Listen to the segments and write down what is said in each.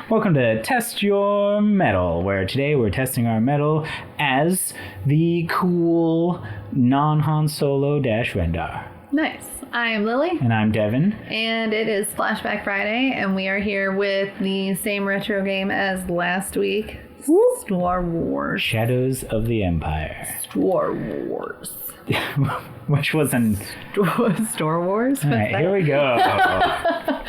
Welcome to Test Your Metal, where today we're testing our metal as the cool non-Han Solo Dash Rendar. Nice. I am Lily. And I'm Devin. And it is Flashback Friday, and we are here with the same retro game as last week. Star Wars. Shadows of the Empire. Star Wars. Which was an... Star Wars? All right, here we go.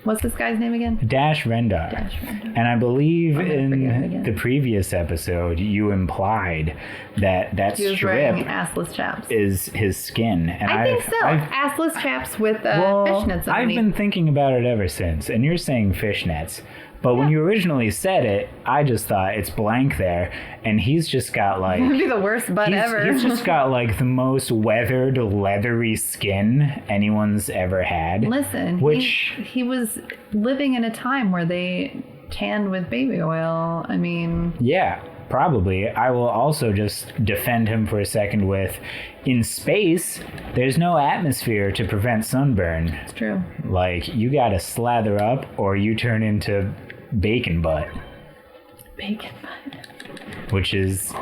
What's this guy's name again? Dash Rendar. Dash Rendar. And I believe in the previous episode, you implied that He was strip wearing assless chaps. is his skin. And I think so. Assless chaps with fishnets underneath. I've been thinking about it ever since, and you're saying fishnets. But when you originally said it, I just thought it's blank there, and he's just got like... That'd be the worst butt ever. He's just got like the most weathered, leathery skin anyone's ever had. Listen, he was living in a time where they tanned with baby oil. I mean... Yeah, probably. I will also just defend him for a second with, in space, there's no atmosphere to prevent sunburn. It's true. Like, you gotta slather up or you turn into bacon butt. Bacon butt. Which is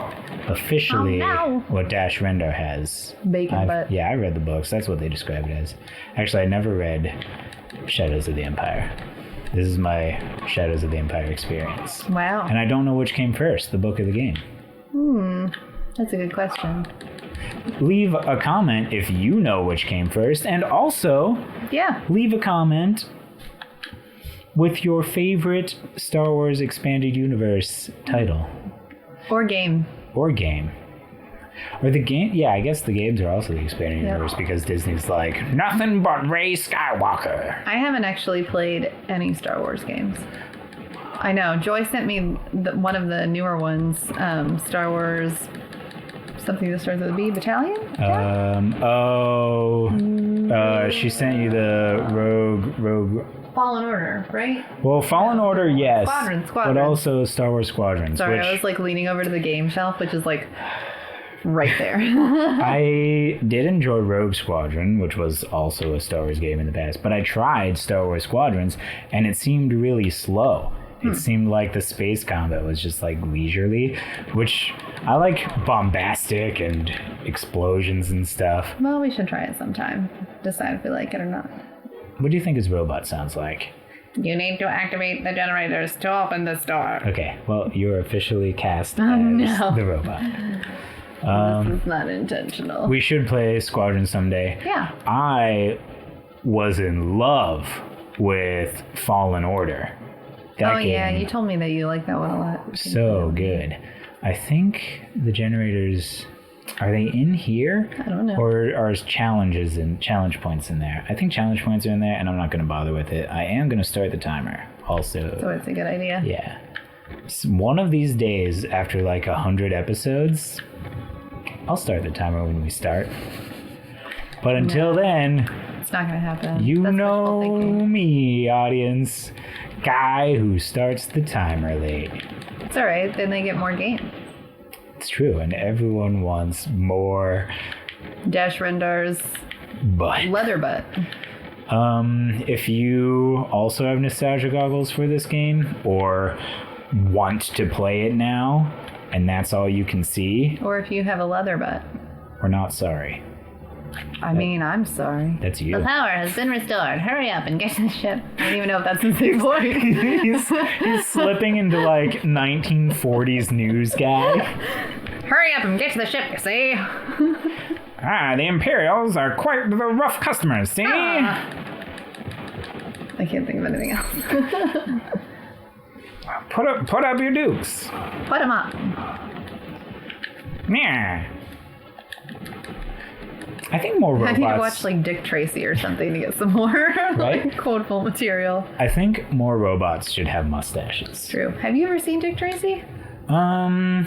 officially what Dash Rendar has. Bacon butt. Yeah, I read the books. That's what they describe it as. Actually, I never read Shadows of the Empire. This is my Shadows of the Empire experience. Wow. And I don't know which came first, the book or the game. That's a good question. Leave a comment if you know which came first. And also, leave a comment with your favorite Star Wars Expanded Universe title. Or game. Or game. Or the game, yeah, I guess the games are also the Expanded Universe because Disney's like, nothing but Rey Skywalker. I haven't actually played any Star Wars games. I know. Joy sent me one of the newer ones, Star Wars, something that starts with a B, Battalion? She sent you the Rogue... Fallen Order, right? Well, Fallen Order, yes. Squadron. But also Star Wars Squadrons. Sorry, I was like leaning over to the game shelf, which is like right there. I did enjoy Rogue Squadron, which was also a Star Wars game in the past, but I tried Star Wars Squadrons, and it seemed really slow. It seemed like the space combat was just like leisurely, which I like bombastic and explosions and stuff. Well, we should try it sometime. Decide if we like it or not. What do you think his robot sounds like? You need to activate the generators to open this door. Okay, well, you're officially cast as the robot. This is not intentional. We should play Squadron someday. Yeah. I was in love with Fallen Order. That game, you told me that you like that one a lot. So good. I think the generators... Are they in here? I don't know. Or are challenges and challenge points in there? I think challenge points are in there, and I'm not going to bother with it. I am going to start the timer also. So it's a good idea. Yeah. One of these days, after like 100 episodes, I'll start the timer when we start. But until then... It's not going to happen. You know me, audience. Guy who starts the timer late. It's all right. Then they get more game. It's true, and everyone wants more Dash Rendar's butt. Leather butt. If you also have nostalgia goggles for this game, or want to play it now, and that's all you can see, or if you have a leather butt, we're not sorry. I mean, I'm sorry. That's you. The power has been restored. Hurry up and get to the ship. I don't even know if that's the same voice. he's slipping into like 1940s news guy. Hurry up and get to the ship, you see? The Imperials are quite the rough customers, see? I can't think of anything else. Put up your dukes. Put them up. Yeah. I think more robots... I need to watch like Dick Tracy or something to get some more like quotable material. I think more robots should have mustaches. True. Have you ever seen Dick Tracy? I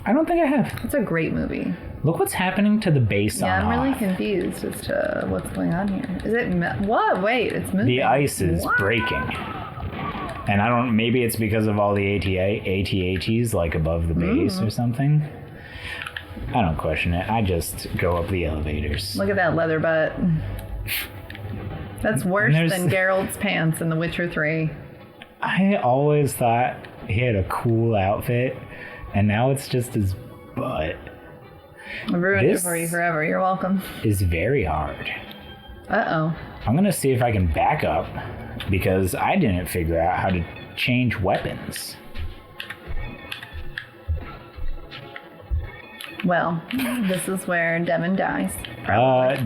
don't think I have. It's a great movie. Look what's happening to the base on I'm really Hoth. confused as to what's going on here. Is it... What? Wait, it's moving. The ice is breaking. And I don't... Maybe it's because of all the AT-ATs like above the base or something. I don't question it. I just go up the elevators. Look at that leather butt. That's worse than Geralt's pants in The Witcher 3. I always thought he had a cool outfit, and now it's just his butt. I ruined This- it for you forever. You're welcome. Is very hard. Uh-oh. I'm gonna see if I can back up because I didn't figure out how to change weapons. Well, this is where Devin dies.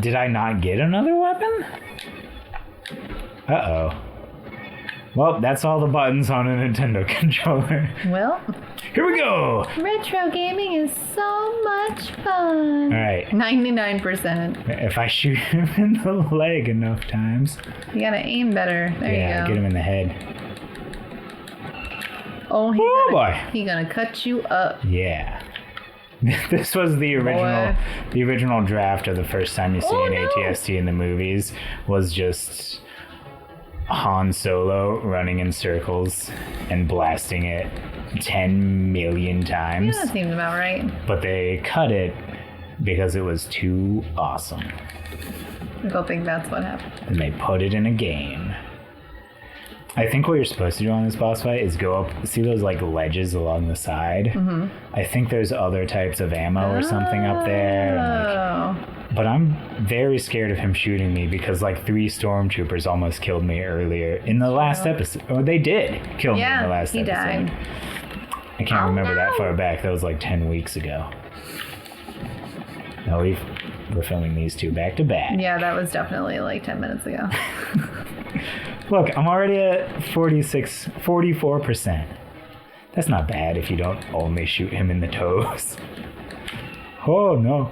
Did I not get another weapon? Uh-oh. Well, that's all the buttons on a Nintendo controller. Well, Here we go! retro gaming is so much fun. Alright, 99%. if I shoot him in the leg enough times. You gotta aim better. There Yeah, you get go. him in the head. Oh, Oh, boy. He's gonna cut you up. Yeah. This was the original draft of the first time you see Oh, an no. ATST in the movies was just Han Solo running in circles and blasting it 10 million times. Yeah, that seems about right. But they cut it because it was too awesome. I don't think that's what happened. And they put it in a game. I think what you're supposed to do on this boss fight is go up, see those like ledges along the side? Mm-hmm. I think there's other types of ammo or something up there. And, like, but I'm very scared of him shooting me because like 3 stormtroopers almost killed me earlier in the last episode. Or they did kill me in the last he episode. died. I can't Oh, remember that no. far back. That was like 10 weeks ago. No, we're filming these two back to back. Yeah, that was definitely like 10 minutes ago. Look, I'm already at 44%. That's not bad if you don't only shoot him in the toes. Oh, no.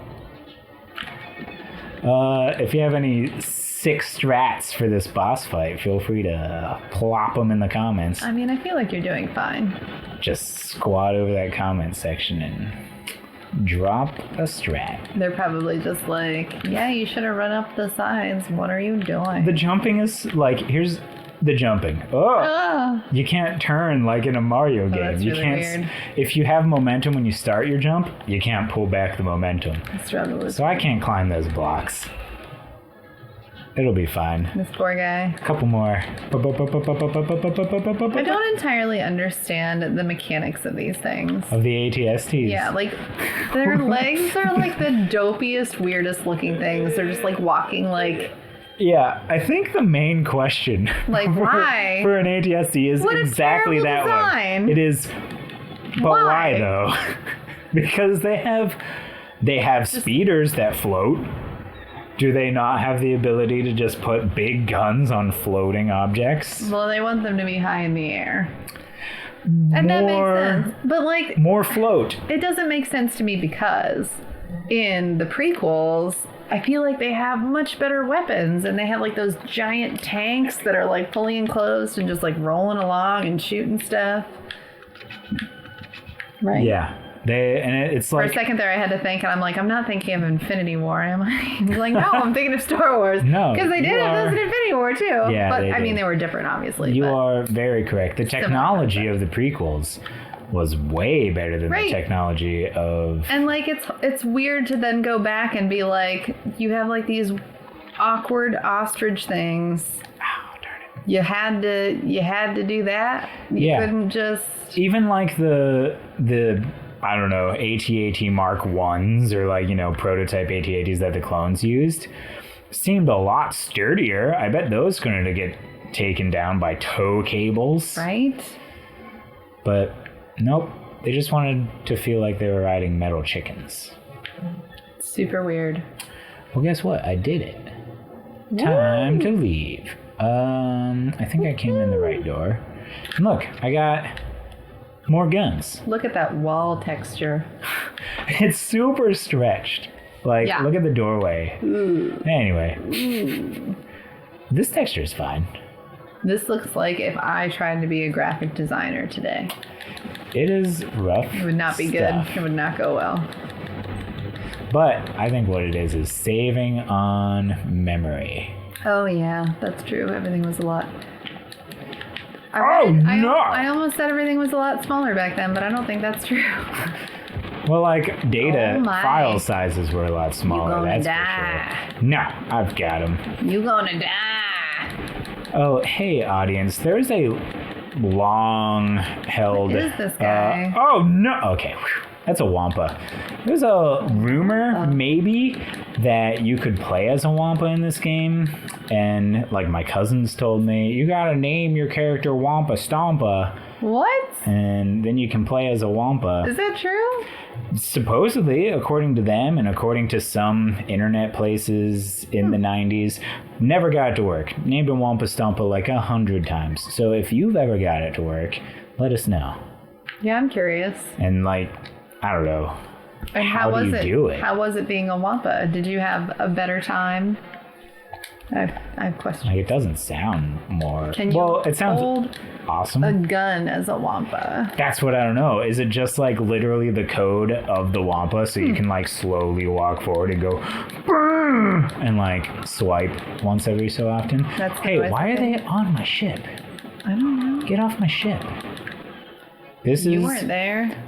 If you have any sick strats for this boss fight, feel free to plop them in the comments. I mean, I feel like you're doing fine. Just squat over that comment section and drop a strat. They're probably just like, yeah, you should have run up the sides. What are you doing? The jumping is like, here's the jumping. Oh! Ah. You can't turn like in a Mario game. that's You really can't. weird. If you have momentum when you start your jump, you can't pull back the momentum. Struggle is So I can't climb those blocks. It'll be fine. this poor guy. Couple more. I don't entirely understand the mechanics of these things. Of the ATSTs. Yeah, like their legs are like the dopiest, weirdest looking things. They're just like walking like Yeah, I think the main question Like, why? for an ATST is What a exactly terrible that design. one. It is, but why though? Because they have speeders that float. Do they not have the ability to just put big guns on floating objects? well, they want them to be high in the air. And that makes sense. But like More float. it doesn't make sense to me because in the prequels, I feel like they have much better weapons and they have like those giant tanks that are like fully enclosed and just like rolling along and shooting stuff. Right? Yeah. It's For a like second there, I had to think, and I'm like, I'm not thinking of Infinity War, am I? He's like, no, I'm thinking of Star Wars. No, because they you did have are- those in Infinity War too. Yeah, but they I mean, did. they were different, obviously. you but are very correct. The technology of the prequels was way better than Right. the technology of And like, it's weird to then go back and be like, you have like these awkward ostrich things. oh, darn it. You had to do that. You Yeah. couldn't just. Even like the I don't know, AT-AT Mark 1s or like, prototype AT-ATs that the clones used seemed a lot sturdier. I bet those going to get taken down by tow cables. Right? But nope, they just wanted to feel like they were riding metal chickens. Super weird. Well, guess what? I did it. Time to leave. I think I came in the right door. And look, I got more guns. Look at that wall texture. It's super stretched. Like, Yeah. look at the doorway. Anyway, this texture is fine. This looks like if I tried to be a graphic designer today. It is rough. It would not be stuff. good. It would not go well. But I think what it is saving on memory. Oh yeah, that's true. Everything was a lot. No! I almost said everything was a lot smaller back then, but I don't think that's true. Well, like, data Oh my. file sizes were a lot smaller, gonna that's die. for sure. No, I've got them. You gonna die? Oh, hey, audience, there's a long held. What is this guy? Oh no! Okay, whew. That's a Wampa. There's a rumor, maybe, that you could play as a Wampa in this game, and like my cousins told me, you gotta name your character Wampa Stompa, What? and then you can play as a Wampa. Is that true? Supposedly, according to them and according to some internet places in the 90s, never got it to work. Named him Wampa Stompa like 100 times. So if you've ever got it to work, let us know. Yeah, I'm curious. And like, I don't know. And How do you do it? How was it being a Wampa? Did you have a better time? I have questions. Like, it doesn't sound more. Can you well, it sounds hold awesome. a gun as a Wampa? That's what I don't know. Is it just like literally the code of the Wampa so you can like slowly walk forward and go "Brr," and like swipe once every so often? That's the hey, noise why are thing. they on my ship? I don't know. Get off my ship. You weren't there.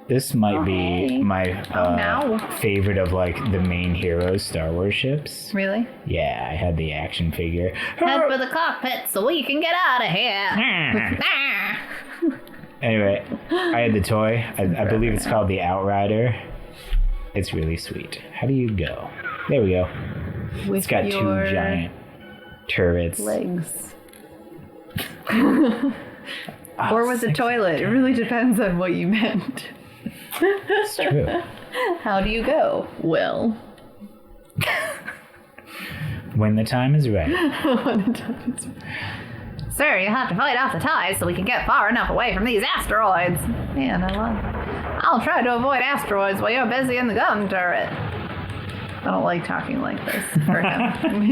This might be hey. my no. favorite of like the main heroes Star Wars ships. Really? Yeah, I had the action figure. Head for the cockpit so we can get out of here. Anyway, I had the toy. I believe it's called the Outrider. It's really sweet. How do you go? There we go. With It's got two your giant turrets. legs. Oh, Or was it sexy. toilet? It really depends on what you meant. It's true. How do you go? Well. When the time is right. Sir, you have to fight off the ties so we can get far enough away from these asteroids. Man, I love it. I'll try to avoid asteroids while you're busy in the gun turret. I don't like talking like this for him.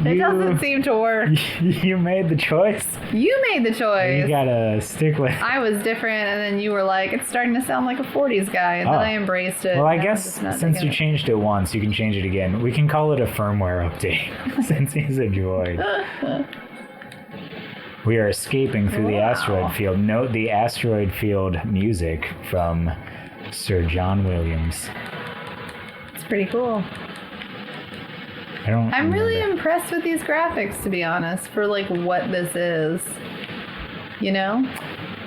It doesn't seem to work. You made the choice. You made the You choice. gotta stick with. I was different, and then you were like, it's starting to sound like a 40s guy, and then Oh. I embraced it. Well, I and guess was just not since you digging it. changed it once, you can change it again. We can call it a firmware update since he's a droid. We are escaping through the Wow. asteroid field. Note the asteroid field music from Sir John Williams. It's pretty cool. I don't. I'm really remember. impressed with these graphics, to be honest, for like what this is. You know?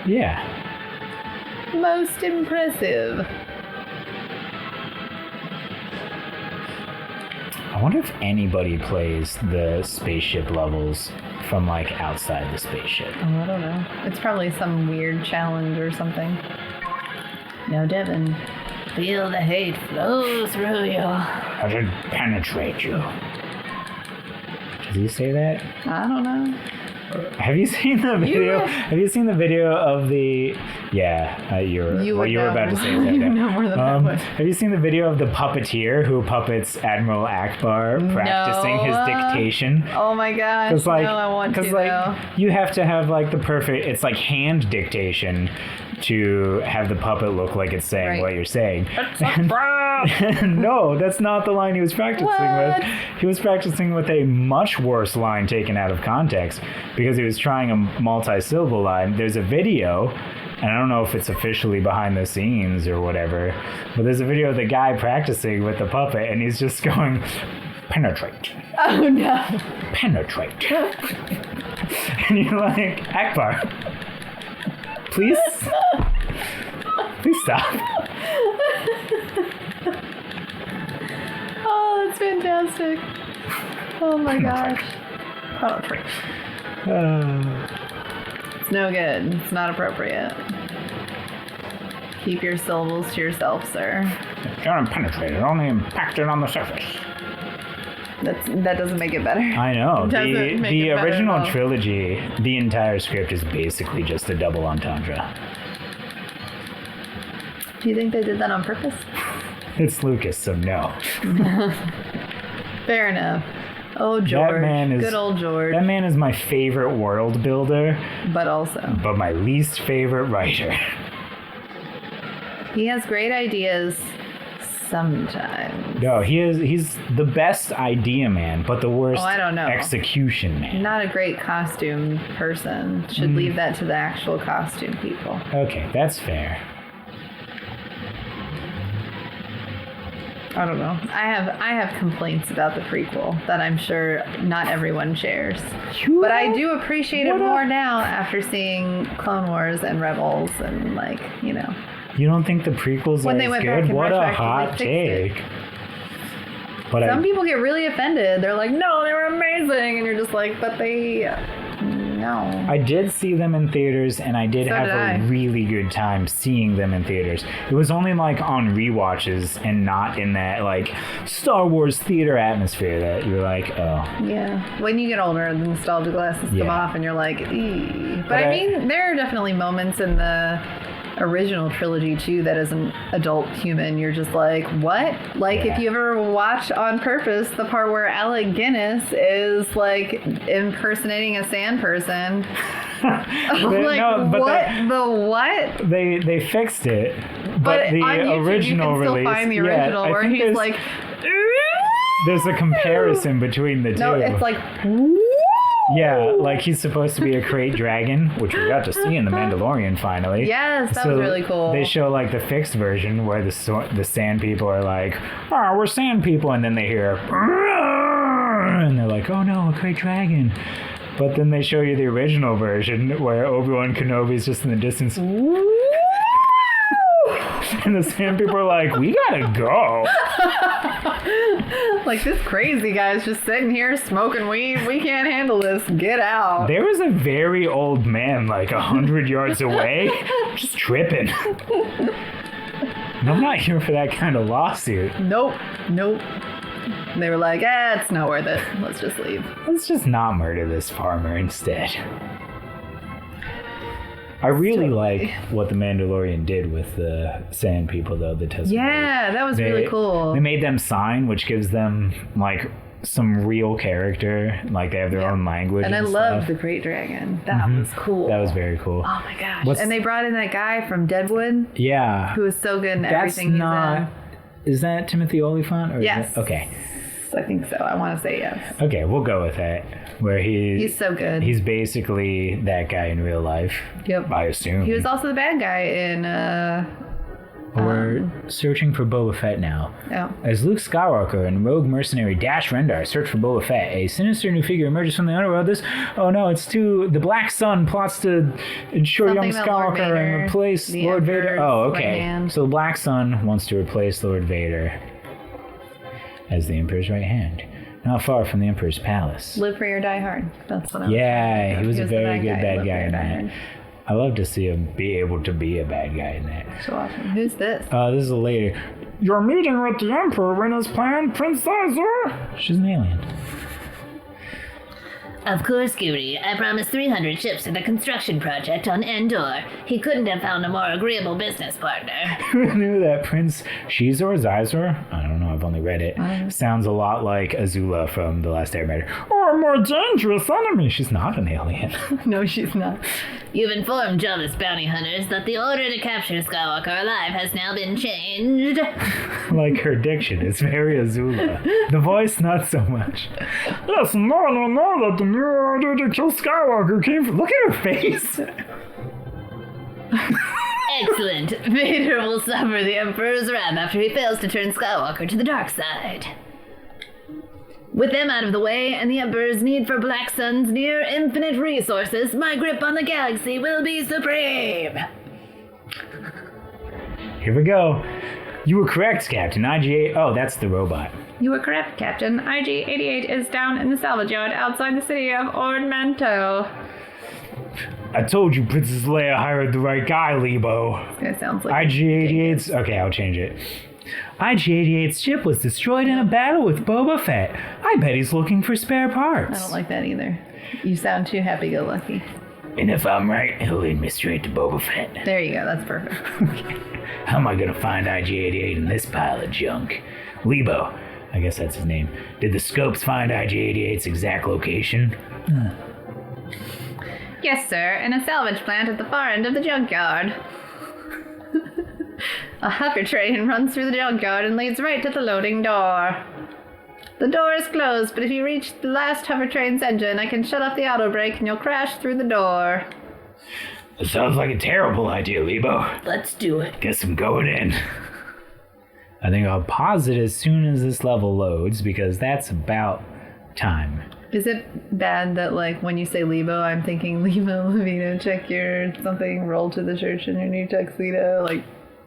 Yeah. Most impressive. I wonder if anybody plays the spaceship levels from like outside the spaceship. Oh, I don't know. It's probably some weird challenge or something. No, Devin. Feel the hate flow through you. I should penetrate you. Does he say that? I don't know. Have you seen the video? would- Have you seen the video of the? Yeah, You what would you were know. about to say. Is You that know more than I would. Have you seen the video of the puppeteer who puppets Admiral Akbar practicing his dictation? Oh my gosh. Because like, no, I want to, though. you have to have like the perfect. It's like hand dictation to have the puppet look like it's saying Right. what you're saying. And- No, that's not the line he was practicing What? with. He was practicing with a much worse line taken out of context because he was trying a multi-syllable line. There's a video, and I don't know if it's officially behind the scenes or whatever, but there's a video of the guy practicing with the puppet, and he's just going, penetrate, Oh no. penetrate. And you're like, Akbar, please stop. Oh, that's fantastic. Oh my gosh. It's no good. It's not appropriate. Keep your syllables to yourself, sir. Don't penetrate it, only impact it on the surface. That doesn't make it better. I know. Doesn't The make it better original at all. trilogy, the entire script is basically just a double entendre. Do you think they did that on purpose? It's Lucas, so no. Fair enough. Oh, George. man is- Good old George. That man is my favorite world builder, But also, but my least favorite writer. he has great ideas sometimes. No, he's the best idea man, but the worst Oh, I don't know. execution man. Not a great costume person. Should leave that to the actual costume people. Okay, that's fair. I don't know. I have complaints about the prequel that I'm sure not everyone shares. But I do appreciate it more now after seeing Clone Wars and Rebels and like, you know. You don't think the prequels When are they as went back good? and What a retroactively hot fixed it. take. But Some people get really offended. They're like, no, they were amazing. And you're just like, but they... No. I did see them in theaters, and I did So have did I. a really good time seeing them in theaters. It was only like on rewatches and not in that like Star Wars theater atmosphere that you're like, oh. Yeah. When you get older, the nostalgia glasses come Yeah. off and you're like, eee. But But I mean, there are definitely moments in the original trilogy too that as an adult human you're just like, what? Like Yeah. if you ever watch On Purpose the part where Alec Guinness is like impersonating a sand person. Like No, but what? The what? they fixed it, but the on YouTube, original you can still release, find the yeah, original I where think he's there's, like, there's a comparison between the two. no, it's like, Yeah, like he's supposed to be a crate dragon, which we got to see in The Mandalorian finally. yes, that was really cool. They show like the fixed version where the sand people are like, "Oh, we're sand people," and then they hear, and they're like, "Oh no, a crate dragon." But then they show you the original version where Obi-Wan Kenobi's just in the distance. And the sand people are like, "We gotta go." like this crazy guy's just sitting here smoking weed. We can't handle this. Get out. There was a very old man, like 100 yards away, just tripping. And I'm not here for that kind of lawsuit. Nope. They were like, it's not worth it. Let's just leave. Let's just not murder this farmer instead. I really like what the Mandalorian did with the sand people, though. The Tusken Yeah, that was really cool. They made them sign, which gives them like some real character. Like they have their own language. And I stuff. loved the Great Dragon. That was cool. That was very cool. Oh my gosh. What's- And they brought in that guy from Deadwood Yeah. who was so good in That's everything not. Is that Timothy Olyphant? Or is Yes. it- okay. he's in. I think so. I want to say yes. Okay, we'll go with that. Where He's so good. He's basically that guy in real life. Yep. I assume. He was also the bad guy in We're searching for Boba Fett now. oh. As Luke Skywalker and rogue mercenary Dash Rendar search for Boba Fett, a sinister new figure emerges from the underworld. The Black Sun plots to ensure Something young about Lord Skywalker Vader, and replace the Lord Vader. Emperor's Oh, right okay. hand. So the Black Sun wants to replace Lord Vader as the Emperor's right hand. Not far from the Emperor's palace. Live Free or Die Hard. That's what I was Yeah, trying to he was do. a very good bad Live guy Free or in Die that. Hard. I love to see him be able to be a bad guy in that. So awesome. Who's this? This is a lady. You're meeting with the Emperor in his planned Prince Azor. She's an alien. Of course, Gooey. I promised 300 ships for the construction project on Endor. He couldn't have found a more agreeable business partner. Who knew that Prince Shizor Zizor? I don't know, I've only read it. Sounds a lot like Azula from The Last Airbender. Or a more dangerous enemy. She's not an alien. No, she's not. You've informed Java's bounty hunters that the order to capture Skywalker alive has now been changed. Like her diction is very Azula. The voice, not so much. Yes, no, that the new order to kill Skywalker came from. Look at her face. Excellent. Vader will suffer the Emperor's wrath after he fails to turn Skywalker to the dark side. With them out of the way and the Emperor's need for Black Sun's near infinite resources, my grip on the galaxy will be supreme. Here we go. You were correct, Captain. IG-8. Oh, that's the robot. You were correct, Captain. IG-88 is down in the salvage yard outside the city of Ordmanto. I told you Princess Leia hired the right guy, Lebo. It sounds like IG-88's... Okay, I'll change it. IG-88's ship was destroyed in a battle with Boba Fett. I bet he's looking for spare parts. I don't like that either. You sound too happy-go-lucky. And if I'm right, he'll lead me straight to Boba Fett. There you go. That's perfect. How am I gonna find IG-88 in this pile of junk? Lebo, I guess that's his name. Did the scopes find IG-88's exact location? Yes, sir. In a salvage plant at the far end of the junkyard. A hover train runs through the junkyard and leads right to the loading door. The door is closed, but if you reach the last hover train's engine, I can shut off the auto brake and you'll crash through the door. That sounds like a terrible idea, Lebo. Let's do it. Guess I'm going in. I think I'll pause it as soon as this level loads because that's about time. Is it bad that, like, when you say Levo, I'm thinking Levo, Levino, check your something, roll to the church in your new tuxedo? Like,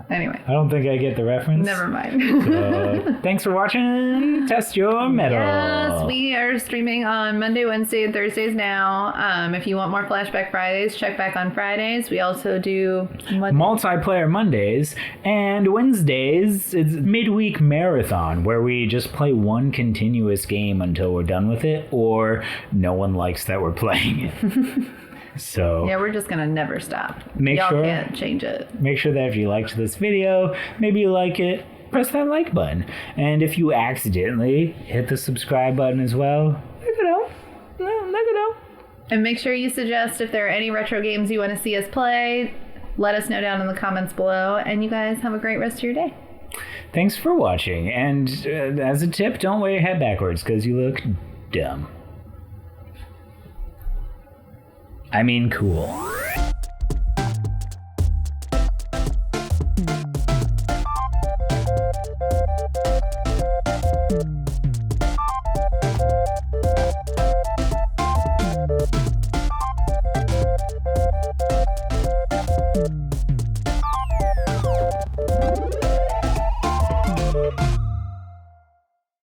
anyway. I don't think I get the reference. Never mind. Thanks for watching Test Your Metal. Yes, we are streaming on Monday, Wednesday, and Thursdays now. If you want more Flashback Fridays, check back on Fridays. We also do Multiplayer Mondays, and Wednesdays, it's midweek marathon where we just play one continuous game until we're done with it, or no one likes that we're playing it. So yeah, we're just gonna never stop. Make Y'all sure- can't change it. make sure that if you liked this video, maybe you like it, press that like button. And if you accidentally hit the subscribe button as well, let it know. Let it know. And make sure you suggest if there are any retro games you want to see us play. Let us know down in the comments below. And you guys have a great rest of your day. Thanks for watching. And as a tip, don't wear your head backwards because you look dumb. I mean cool.